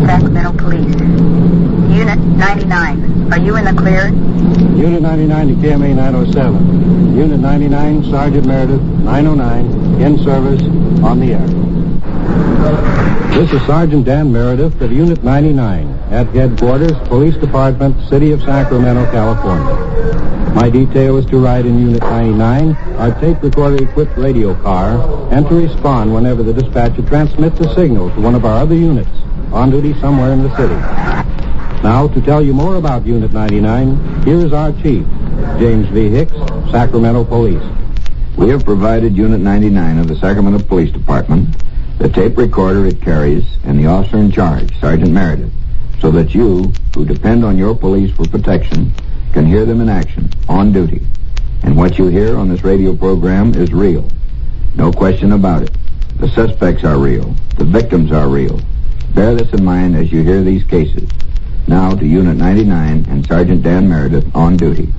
Sacramento Police. Unit 99, are you in the clear? Unit 99 to KMA 907. Unit 99, Sergeant Meredith, 909, in service, on the air. This is Sergeant Dan Meredith of Unit 99 at Headquarters, Police Department, City of Sacramento, California. My detail is to ride in Unit 99, our tape recorder-equipped radio car, and to respond whenever the dispatcher transmits a signal to one of our other units on duty somewhere in the city. Now, to tell you more about Unit 99, here is our chief, James V. Hicks, Sacramento Police. We have provided Unit 99 of the Sacramento Police Department the tape recorder it carries and the officer in charge, Sergeant Meredith, so that you, who depend on your police for protection, can hear them in action, on duty. And what you hear on this radio program is real. No question about it. The suspects are real. The victims are real. Bear this in mind as you hear these cases. Now to Unit 99 and Sergeant Dan Meredith on duty.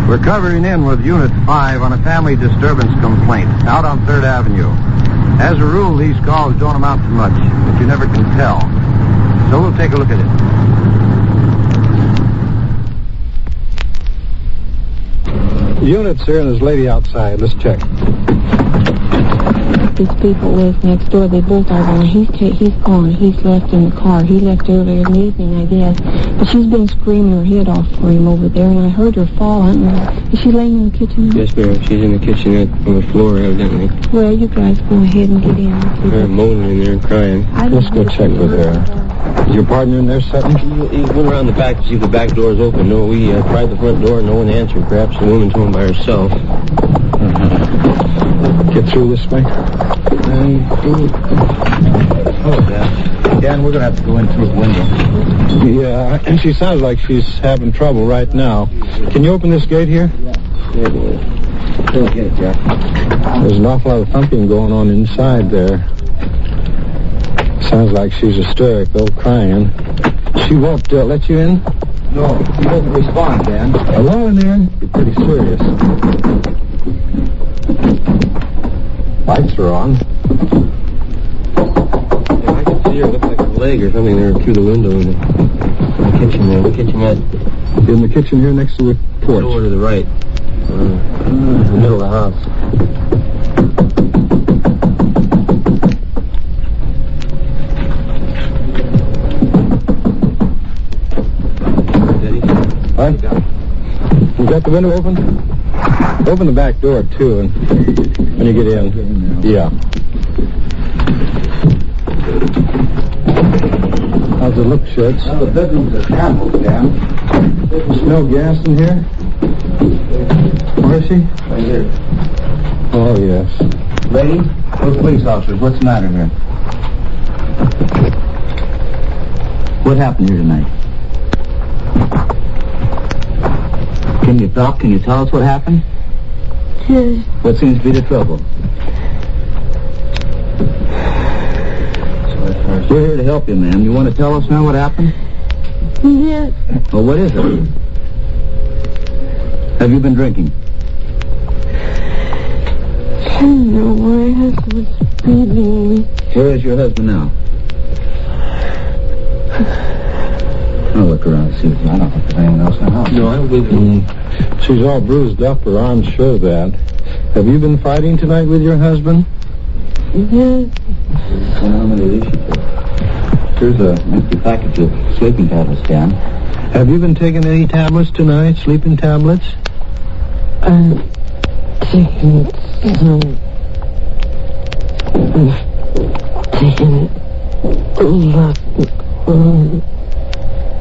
We're covering in with Unit 5 on a family disturbance complaint out on 3rd Avenue. As a rule, these calls don't amount to much, but you never can tell. So we'll take a look at it. Units here and this lady outside. Let's check. These people live next door. They both are gone. He's gone. He's left in the car. He left earlier in the evening, I guess. But she's been screaming her head off for him over there, and I heard her fall. I don't know. Is she laying in the kitchen? Yes, ma'am. She's in the kitchenette on the floor, evidently. Well, you guys go ahead and get in. They're moaning in there and crying. Let's go check with her. Is your partner in there sitting? He went around the back to see if the back door is open. No, we tried the front door, no one answered. Perhaps the woman's home by herself. Get through this way. Dan, we're going to have to go in through the window. Yeah, and she sounds like she's having trouble right now. Can you open this gate here? Get it, Jack. There's an awful lot of thumping going on inside there. Sounds like she's hysterical, crying. She won't let you in? No, he doesn't respond, Dan. Hello in there. You're pretty serious. Lights are on. Yeah, I can see her. Looks like a leg or something there through the window in the kitchen there. The kitchenette. In the kitchen here next to the porch. Door to the right. In the middle of the house. What? You got the window open? Open the back door, too, and when you get in. Yeah. How's it look, Sheds? Well, the bedrooms are shambles, Dan. You smell gas in here? Where is she? Right here. Oh, yes. Lady, we're police officers. What's the matter here? What happened here tonight? Can you talk? Can you tell us what happened? Yes. What seems to be the trouble? We're here to help you, ma'am. You want to tell us now what happened? Yes. Well, what is it? Have you been drinking? No, my husband's beating me. Where is your husband now? I'll look around and see if I don't think there's anyone else in the house. No, I don't believe it. She's all bruised up. Her arms show that. Have you been fighting tonight with your husband? Yes. And how many of these you took? Here's an empty package of sleeping tablets, Dan. Have you been taking any tablets tonight? Sleeping tablets? I'm taking some... taking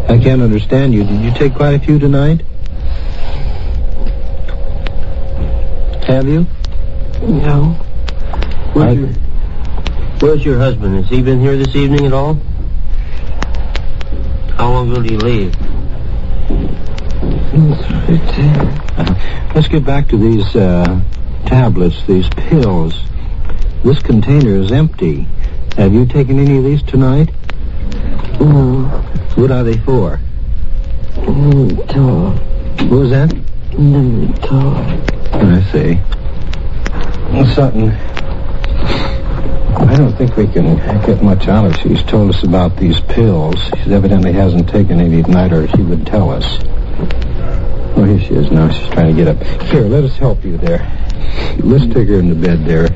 I can't understand you. Did you take quite a few tonight? Have you? No. Where's your husband? Has he been here this evening at all? How long ago did he leave? Let's get back to these tablets, these pills. This container is empty. Have you taken any of these tonight? No. What are they for? Mental. What was that? Mental. I see. Something. I I don't think we can get much out of her. She's told us about these pills. She evidently hasn't taken any tonight, or she would tell us. Oh, here she is now. She's trying to get up. Here, let us help you there. Let's take her in the bed there.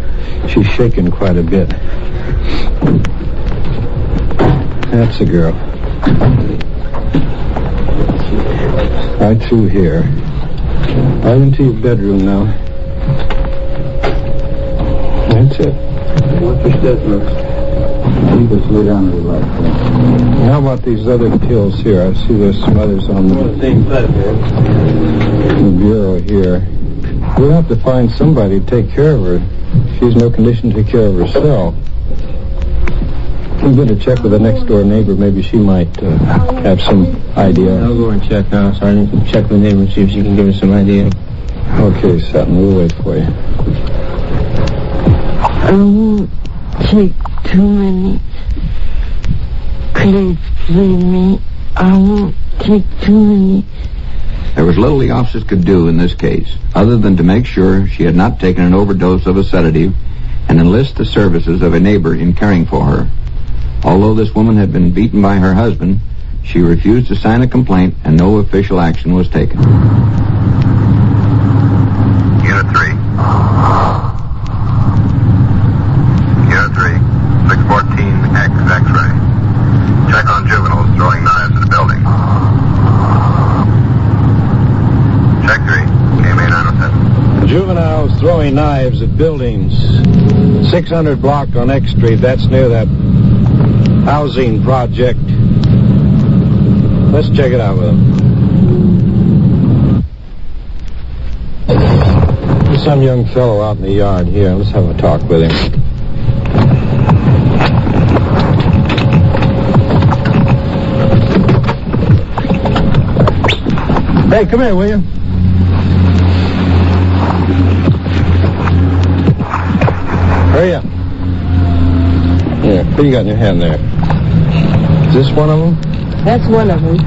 She's shaking quite a bit. That's the girl. Right through here. Right into your bedroom now. That's it. What's your step, you just lay down to the right. How about these other pills here? I see there's some others on the bureau here. We'll have to find somebody to take care of her. She's no condition to take care of herself. We better check with the next door neighbor. Maybe she might have some idea. I'll go and check now, Sergeant. Check with the neighbor and see if she can give us some idea. Okay, Sutton, we'll wait for you. I won't take too many. Please leave me. I won't take too many. There was little the officers could do in this case, other than to make sure she had not taken an overdose of a sedative and enlist the services of a neighbor in caring for her. Although this woman had been beaten by her husband, she refused to sign a complaint and no official action was taken. Unit 3. Unit 3, 614X X-ray. Check on juveniles throwing knives at the building. Check 3, KMA 907. Juveniles throwing knives at buildings. 600 block on X Street. That's near that housing project. Let's check it out with them. There's some young fellow out in the yard here. Let's have a talk with him. Hey, come here, will you? Hurry up. Here, what do you got in your hand there? Is this one of them? That's one of them.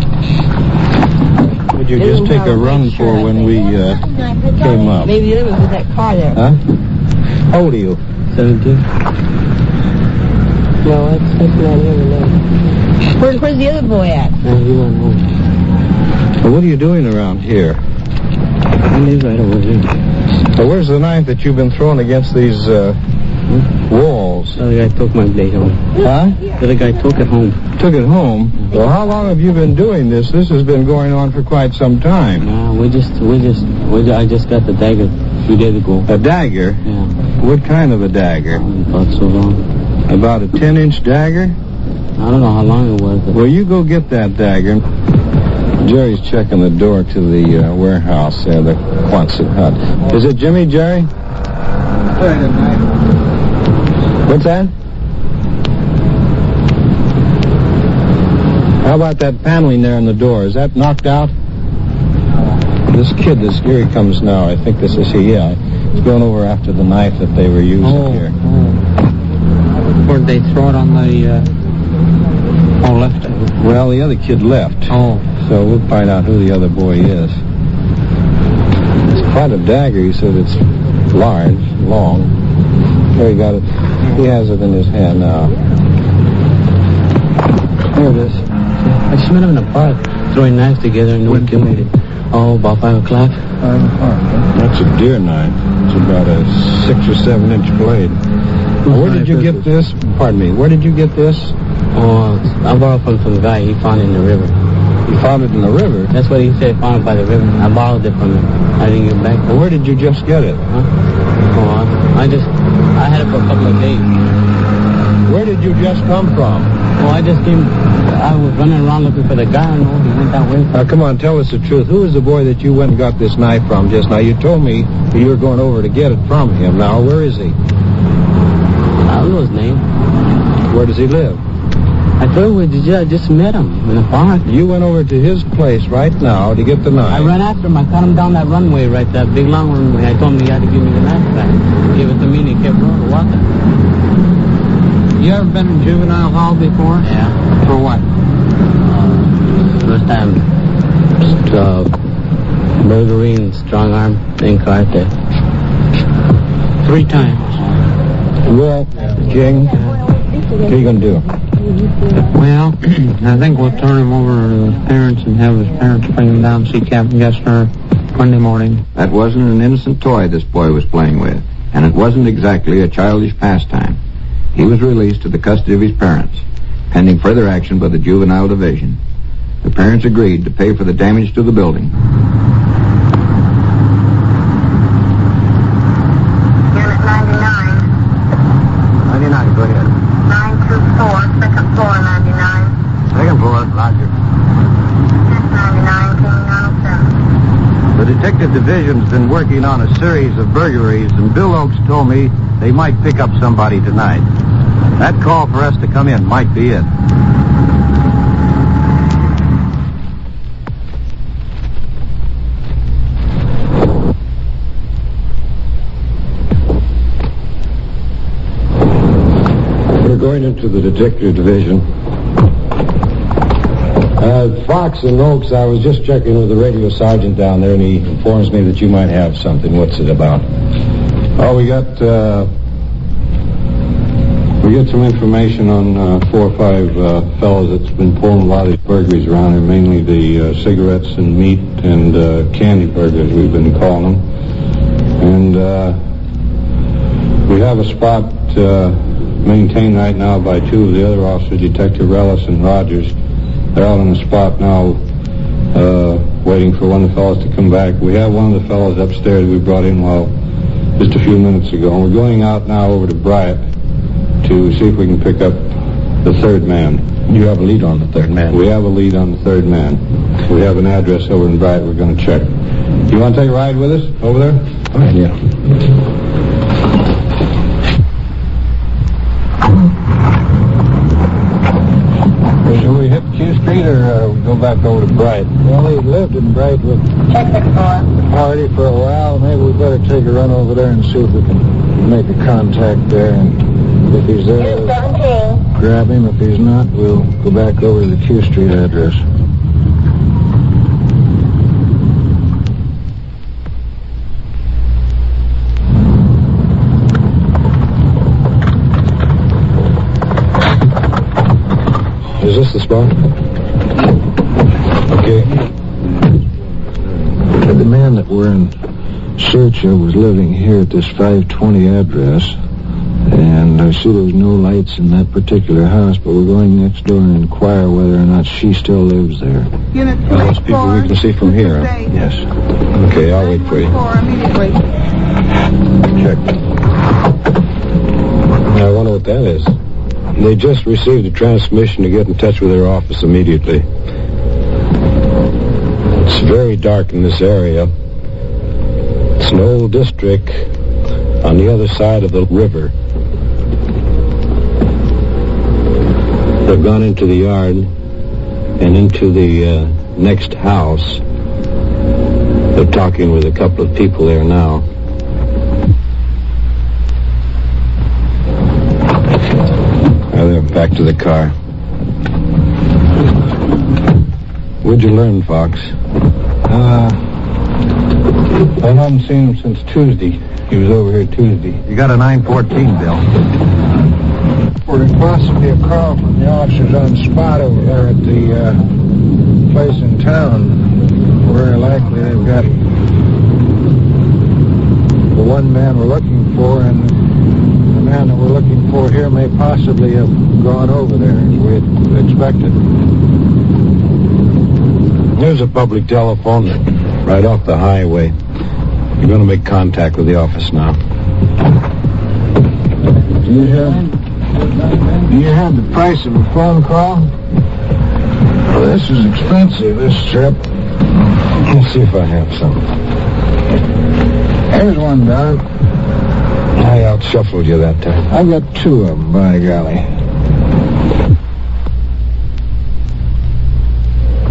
What did you just take a run for when we came up? Maybe the other one was that car there. Huh? How old are you? 17. No, that's not him. Where's the other boy at? He went home. Well, what are you doing around here? I live right over here. Well, where's the knife that you've been throwing against these walls? The other guy took my blade home. Huh? The other guy took it home. Took it home? Well, how long have you been doing this? This has been going on for quite some time. I just got the dagger a few days ago. A dagger? Yeah. What kind of a dagger? About so long. About a 10-inch dagger? I don't know how long it was. But Well, you go get that dagger. Jerry's checking the door to the warehouse there, the Quonset hut. Is it Jimmy, Jerry? What's that? How about that paneling there in the door? Is that knocked out? This kid, here he comes now. I think this is he. Yeah, he's going over after the knife that they were using here. Where'd they throw it on the... left? Well, the other kid left. Oh. So we'll find out who the other boy is. It's quite a dagger. He said it's large, long. There he got it. He has it in his hand now. Here it is. I just met him in the park, throwing knives together and no one killed me. Oh, about 5 o'clock. 5 o'clock. That's a deer knife. It's about a 6 or 7 inch blade. Where did you get this? Pardon me. Where did you get this? Oh, I borrowed from some guy. He found it in the river. You found it in the river? That's what he said. Found it by the river. I borrowed it from him. I didn't get it back. Well, where did you just get it? Huh? Oh, I had it for a couple of days. Where did you just come from? Oh, I just came. I was running around looking for the guy. I know he went that way. Now, come on, tell us the truth. Who is the boy that you went and got this knife from just now? You told me you were going over to get it from him. Now, where is he? I don't know his name. Where does he live? I told you, I just met him in the park. You went over to his place right now to get the knife. I ran after him. I caught him down that runway, right, that big long runway. I told him he had to give me the knife back. He gave it to me and he kept walking. You ever been in juvenile hall before? Yeah. For what? First time, burglary, strong arm, incarcerated. 3 times. Well, King, What are you going to do? Well, I think we'll turn him over to his parents and have his parents bring him down to see Captain Gessner Monday morning. That wasn't an innocent toy this boy was playing with, and it wasn't exactly a childish pastime. He was released to the custody of his parents, pending further action by the Juvenile Division. The parents agreed to pay for the damage to the building. Unit 99. 99, go ahead. 924, second floor, 99. Second floor, Roger. 99, King 907. The detective division's been working on a series of burglaries, and Bill Oakes told me they might pick up somebody tonight. That call for us to come in might be it. We're going into the detective division. Fox and Oakes, I was just checking with the radio sergeant down there, and he informs me that you might have something. What's it about? Oh, we got some information on 4 or 5 fellows that's been pulling a lot of these burglaries around here, mainly the cigarettes and meat and candy burglars, we've been calling them. And we have a spot maintained right now by 2 of the other officers, Detective Rellis and Rogers. They're out on the spot now, waiting for one of the fellows to come back. We have one of the fellows upstairs we brought in just a few minutes ago. And we're going out now over to Bryant to see if we can pick up the third man. You have a lead on the third man? We have a lead on the third man. We have an address over in Bryant we're going to check. You want to take a ride with us over there? All right, yeah. Should we hit Q Street or go back over to Bright? Well, he lived in Bright with the party for a while. Maybe we better take a run over there and see if we can make a contact there. And if he's there, we'll grab him. If he's not, we'll go back over to the Q Street address. Is this the spot? Okay. The man that we're in search of was living here at this 520 address, and I see there's no lights in that particular house, but we're going next door and inquire whether or not she still lives there. Unit 284. Those people we can see from here, huh? Yes. Okay, I'll wait for you. Immediately. Check. I wonder what that is. They just received a transmission to get in touch with their office immediately. It's very dark in this area. It's an old district on the other side of the river. They've gone into the yard and into the next house. They're talking with a couple of people there now. Back to the car. What'd you learn, Fox? I haven't seen him since Tuesday. He was over here Tuesday. You got a 914, Bill? Well, there's possibly a call from the officers on spot over there at the place in town. Very likely they've got the one man we're looking for, and the man that we're looking for here may possibly have gone over there as we had expected. There's a public telephone right off the highway. You're going to make contact with the office now. Do you have the price of a phone call? Well, this is expensive, this trip. Let's see if I have some. Here's one, Don. I outshuffled you that time. I got 2 of them, by golly.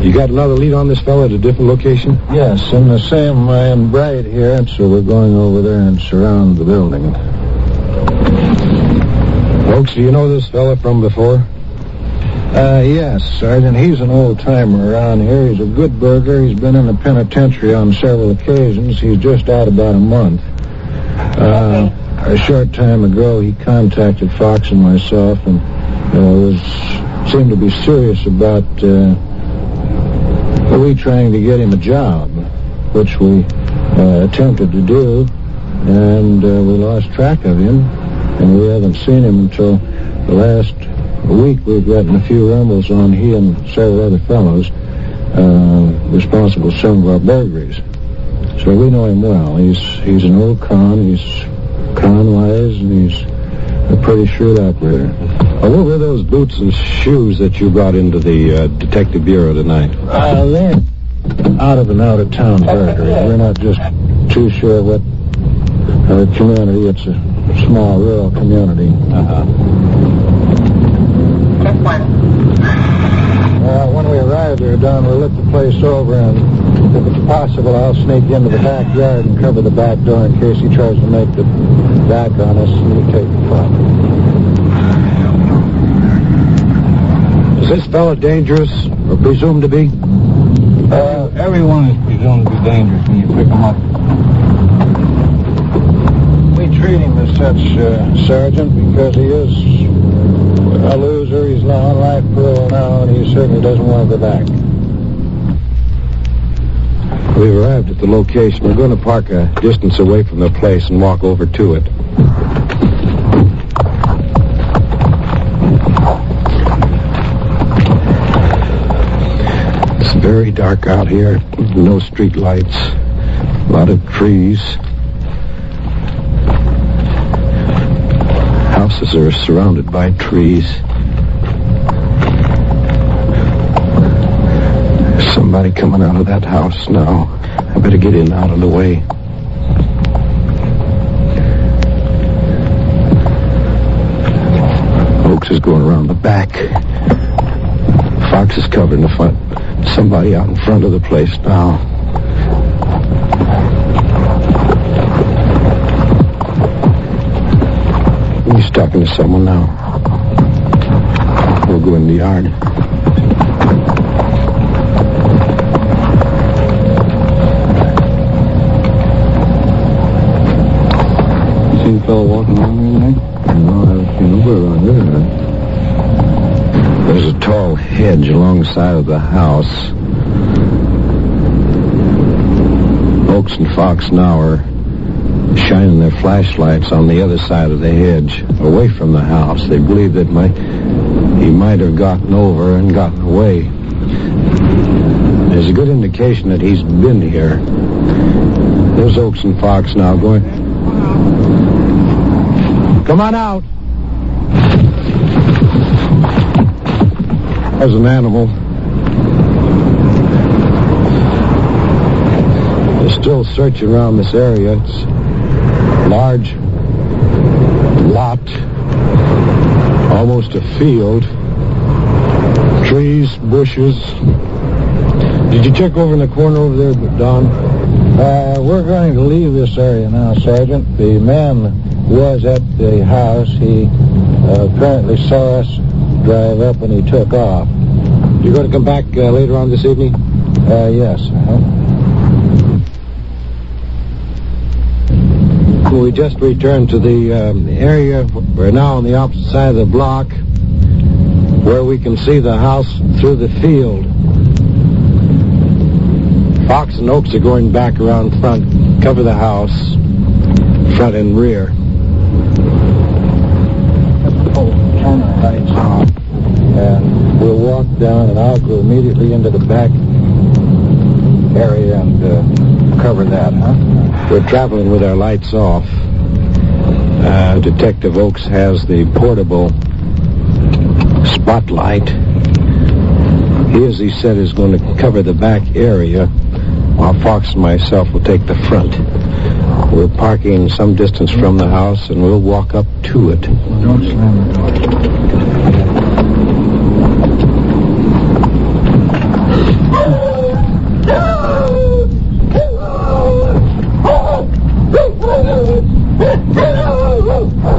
You got another lead on this fellow at a different location? Yes, in the same way in Bright here, and so we're going over there and surround the building. Folks, do you know this fella from before? Yes, Sergeant. He's an old-timer around here. He's a good burglar. He's been in the penitentiary on several occasions. He's just out about a month. A short time ago, he contacted Fox and myself, and seemed to be serious about we trying to get him a job, which we attempted to do, and we lost track of him, and we haven't seen him until the last week. We've gotten a few rumbles on he and several other fellows responsible for some of our burglaries. So we know him well. He's an old con. He's con-wise, and he's a pretty shrewd operator. What were those boots and shoes that you brought into the Detective Bureau tonight? They're out of and out-of-town burglary. We're not just too sure what community. It's a small rural community. When we arrive there, Don, we'll look the place over, and if it's possible, I'll sneak into the backyard and cover the back door in case he tries to make the back on us, and we take the front. Is this fellow dangerous, or presumed to be? Everyone is presumed to be dangerous when you pick them up. We treat him as such, Sergeant, because he is a loser. He's on life parole now, and he certainly doesn't want to go back. We've arrived at the location. We're going to park a distance away from the place and walk over to it. It's very dark out here. No street lights. A lot of trees. Houses are surrounded by trees. There's somebody coming out of that house now. I better get in out of the way. Oaks is going around the back. Fox is covering the front. Somebody out in front of the place now. He's talking to someone now. We'll go in the yard. Seen a fellow walking around here tonight? No, I haven't seen nobody around here tonight. There's a tall hedge alongside of the house. Oaks and Fox now are shining their flashlights on the other side of the hedge, away from the house. They believe that he might have gotten over and gotten away. There's a good indication that he's been here. There's Oaks and Fox now going. Come on out. There's an animal. They're still searching around this area. It's large lot, almost a field, trees, bushes. Did you check over in the corner over there, Don? We're going to leave this area now, Sergeant. The man was at the house. He apparently saw us drive up and he took off. You're going to come back later on this evening? Yes. We just returned to the area. We're now on the opposite side of the block where we can see the house through the field. Fox and Oaks are going back around front, cover the house, front and rear. Turn our lights on, and we'll walk down, and I'll go immediately into the back area and cover that, huh? We're traveling with our lights off. Detective Oaks has the portable spotlight. He, as he said, is going to cover the back area, while Fox and myself will take the front. We're parking some distance from the house, and we'll walk up to it. Don't slam the door.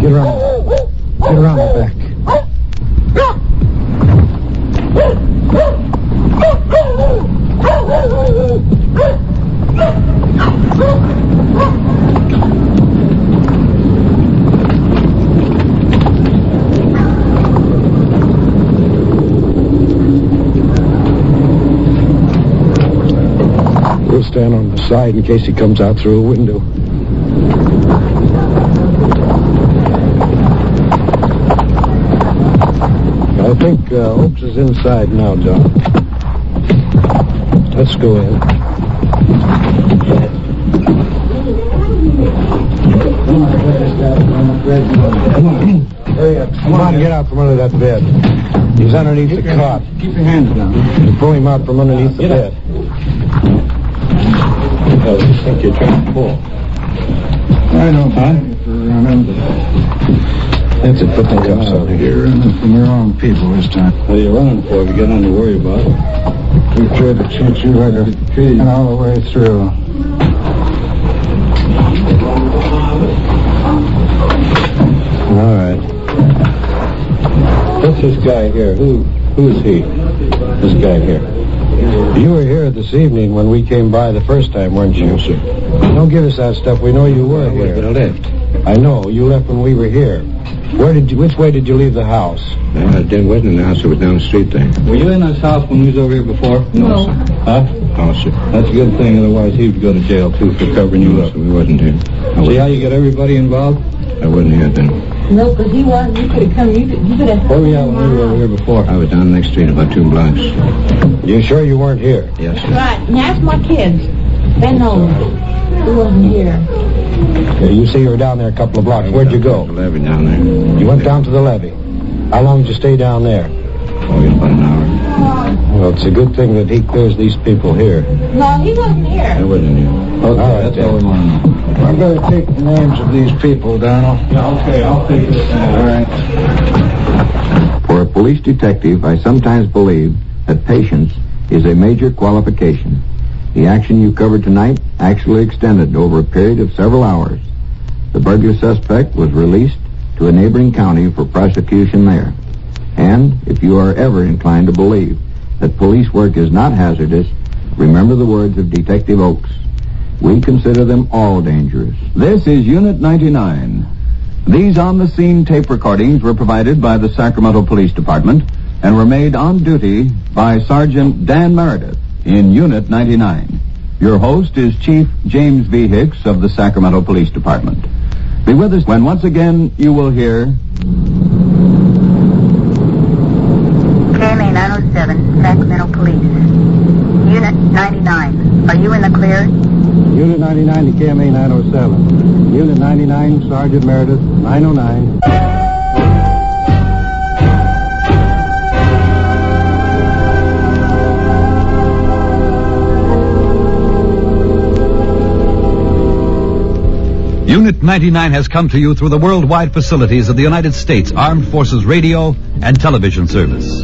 Get around the back. stand on the side in case he comes out through a window. I think Oaks is inside now, John. Let's go in. Hurry up. Come on, get out from under that bed. He's underneath the cot. Keep your hands down. You pull him out from underneath the bed. I think you're trying to pull. I don't mind if you're running. That's it. Put the cuffs on You're here. running from your own people this time. What are you running for? If you got nothing to worry about. We tried to treat you like a pig all the way through. All right. What's this guy here? Who is he? This guy here. You were here this evening when we came by the first time, weren't you? No, sir. Don't give us that stuff. We know you were here. But I left. I know. You left when we were here. Which way did you leave the house? I didn't wait in the house. It was down the street there. Were you in this house when we was over here before? No, sir. Huh? No, sir. That's a good thing. Otherwise, he'd go to jail, too, for covering you No, up. sir, we wasn't here. See how you get everybody involved? I wasn't here then. No, because he wasn't. You could have come. You could have. Where were you at when we were over here before? I was down the next street about 2 blocks. You sure you weren't here? Yes, sir. Right. And ask my kids. They know. He wasn't here. You say you were down there a couple of blocks. Where'd you go? The levee down there. You went down to the levee. How long did you stay down there? Oh, yeah, about an hour. Well, it's a good thing that he clears these people here. No, he wasn't here. I wasn't here. Okay, all right, that's all we want to know. I'm going to take the names of these people, Donald. Yeah, okay, I'll take it. All right. For a police detective, I sometimes believe that patience is a major qualification. The action you covered tonight actually extended over a period of several hours. The burglar suspect was released to a neighboring county for prosecution there. And if you are ever inclined to believe that police work is not hazardous, remember the words of Detective Oaks. We consider them all dangerous. This is Unit 99. These on-the-scene tape recordings were provided by the Sacramento Police Department and were made on duty by Sergeant Dan Meredith in Unit 99. Your host is Chief James V. Hicks of the Sacramento Police Department. Be with us when once again you will hear... KMA 907, Sacramento Police. Unit 99. Are you in the clear? Unit 99 to KMA 907. Unit 99, Sergeant Meredith, 909. Unit 99 has come to you through the worldwide facilities of the United States Armed Forces Radio and Television Service.